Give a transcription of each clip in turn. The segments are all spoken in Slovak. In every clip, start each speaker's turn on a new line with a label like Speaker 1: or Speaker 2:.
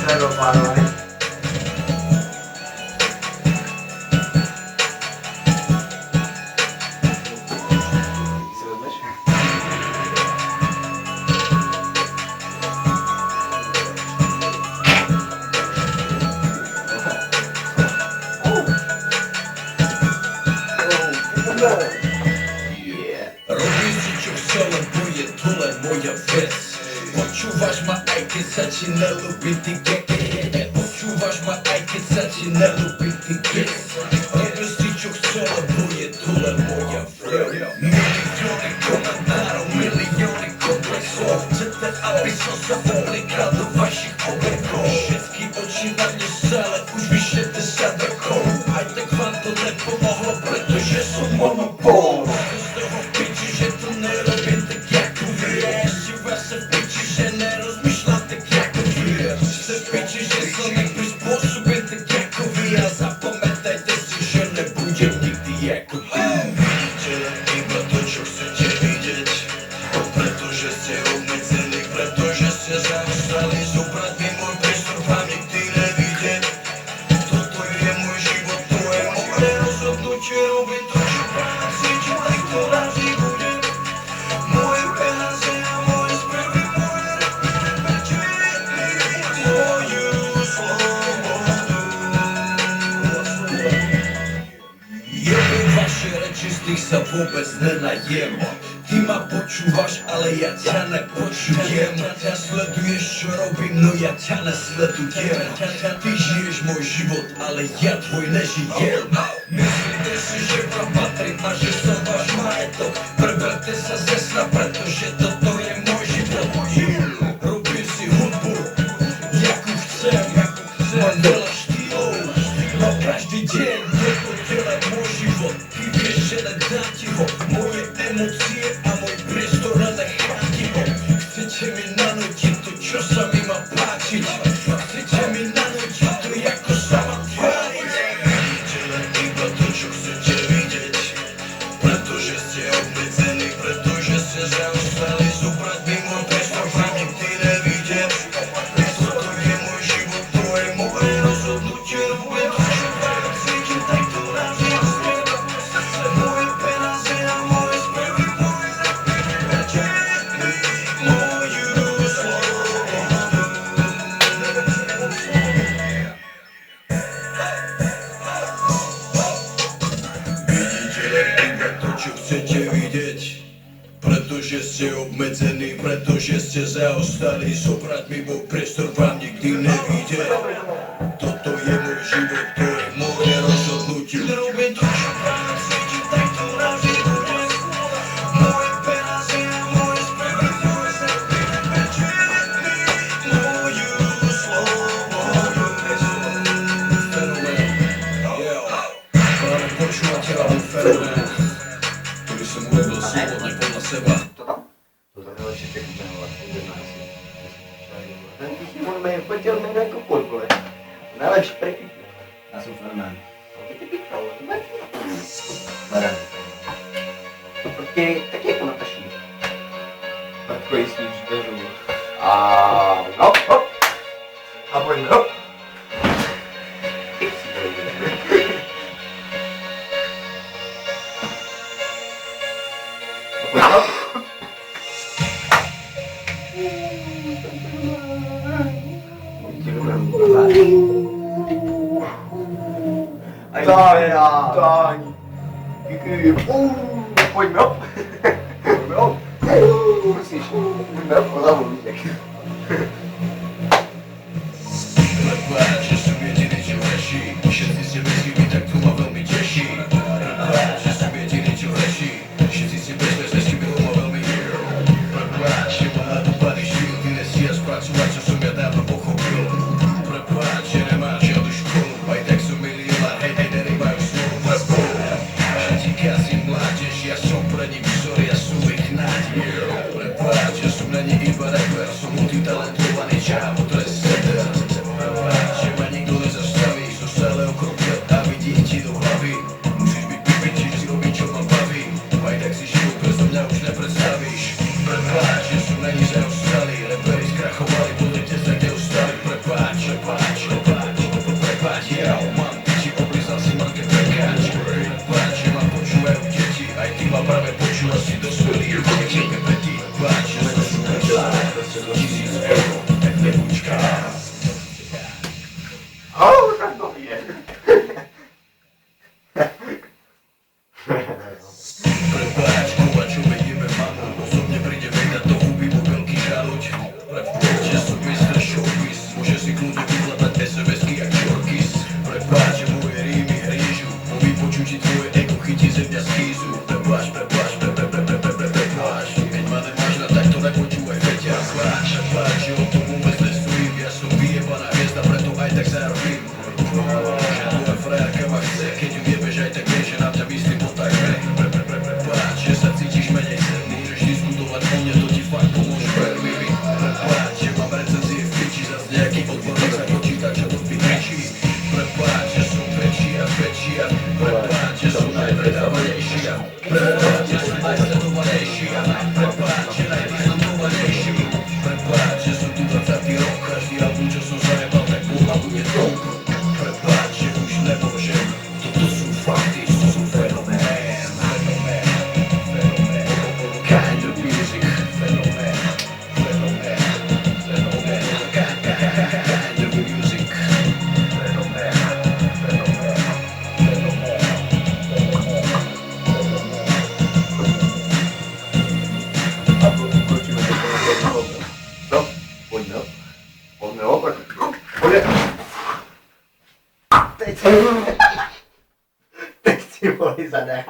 Speaker 1: Treba párovať.
Speaker 2: Robíš si čo chce, lebo je to len moja vec. Počúvaš ma aj keď sa ti nelúbi ty Počúvaš ma aj keď sa ti nelúbi ty Robíš si čo chce, lebo je to len moja vec. Milióny komentárov, milióny komplexov. Chcete, aby som sa oblikal do vašich oblekov. Všetky oči na mne stále už vyše 10 rokov. Aj tak vám to nepomohlo, pretože som monopol. Že to nerobím tak jako vy. Ešte vás sa v piči, že nerozmýšľam tak jako vy. Sa v piči, že som neprispôsobím tak jako vy. A zapamätajte si, že nebudem nikdy jako vy. Vidíte len iba to, čo chcete vidieť. Pretože ste obmedzení, pretože ste zaostali. Zobrať mi môj priestor vám nikdy nevidieť. Toto je môj život, to je moje rozhodnutie. Robím to, čo práve cítim, tak to raží. Z tých sa vôbec nenajem. Ty ma počúvaš, ale ja ťa nepočujem. Sleduješ, čo robím, no ja ťa nesledujem. Ty žiješ môj život, ale ja tvoj nežijem. Myslíte si, že vám patrím a že som váš majetok. Preberte sa ze sna, pretože toto je môj život. Robím si hudbu, jakú chcem. Mám veľa štýlov, no každý deň je to len môj život. Len dám ti ho, moje emócie a môj priestor nenechám ti ho. Chcete mi nanútiť to, čo sa mi má páčiť. Chcete mi nanútiť to, ako sa mám tváriť. Vidíte len iba to, čo chcete vidieť. Pretože ste obmedzení, pretože ste zaostali. Zobrať mi môj priestor vám nikdy nevidieť. Toto je môj život, to je moje rozhodnutie. Robím to, čo vám cítim, tak to razím. Pretože ste obmedzení, pretože ste zaostali. Zobrať mi môj priestor vám nikdy nevíde. Toto je môj život, to je moje rozhodnutie. Robím to, čo práve cítim, tak to raží budem. Moje peniaze a moje spevy, moje srdce. Moju slobodu. Fenomén, práve počúvate album Fenomén, ktorý som urobil slobodne podľa seba.
Speaker 1: Poďte od mňa ako vole. Najlepší prekrytý.
Speaker 3: Ja som Fenomén.
Speaker 1: Poďte ty pýtal, Baran. Poďte také ako nataší.
Speaker 3: Tako istý žderu.
Speaker 1: A hop, hop. A poďme hop. Táň. Poďme hop. Poďme hop. Musíš. Poďme hop, hlavu videk.
Speaker 2: Prepáč, že som jediný, čo hreší. Všetci ste bez chyby, tak to ma veľmi teší. Prepáč, že som jediný, čo hreší. Všetci ste bez chyby, to ma veľmi teší. Prepáč, že mám na to padný štýl. Vynesi a spracovať, čo som ja dávno pochopil. Prepáč, že nemáš žiadnu školu. Aj tak som milionár, hej, nemajú slovo. Prepáč, že ti kazím mládež. Ja som pre nich vzor, ja som ich nádej. Prepáč, že som není iba rapper. Som multitalentovaný čávo, to je setter. Prepáč, že ma nikto nezastaví. Som stále okropil a vidí ti do hlavy. Musíš byť pipiči, že si robiť, čo ma baví. Aj tak si život, preto mňa už nepredstavíš. Prepáč, že som není 100 000 euro, jak lebučka.
Speaker 1: Tak to je.
Speaker 2: Prepáč, Kovačové jeme mamu, osobne prídeme na to huby vo veľký žaluť. Prepáč, že som mistr showbiz, môže si kľudne vykladať SMS-ky jak čorkis. Prepáč, že moje rímy hrížu, po vypočutí tvoje ego chytí zemňa skýzu. Prepáč, keď ma nemáš na tak to nepočúvaj feťa. Prepáč, že o tom vôbec nestojím, ja som vyjebaná hviezda, preto aj tak zarobím. Že tvoja frajerka ma chce, keď ju jebeš aj tak vieš, že na mňa myslí to tak hej. Prepáč, že sa cítiš menej sen, môžeš diskutovať o mne, to ti fakt pomôže veľmi. Prepáč, že mám recenzie v piči, zas nejaký odborník sa počítača to vykrečí. Prepáč, že som väčší a väčší a prepáč, že som najpredávanejší a prepáč, že som najsledovanejší a prepáč, že najvýznamnovanejší. Prepáč, že som tu 20. rok, každý album, čo som zajebal, tak bol a bude top. Prepáč, že už nemôžem, toto sú fakty, to sú fenomén. Kind of music, fenomén. Kind of music, fenomén.
Speaker 1: A to ukončíme to konečne. No, poďme. Poďme opak. Poďme. Teď si boli zadá.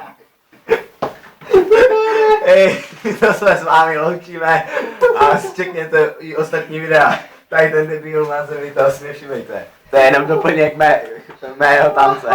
Speaker 1: To sa s vámi loučíme a čekněte i ostatní videa. Tady ten debil má se mi to směšujete. To je jenom doplněk mého tance.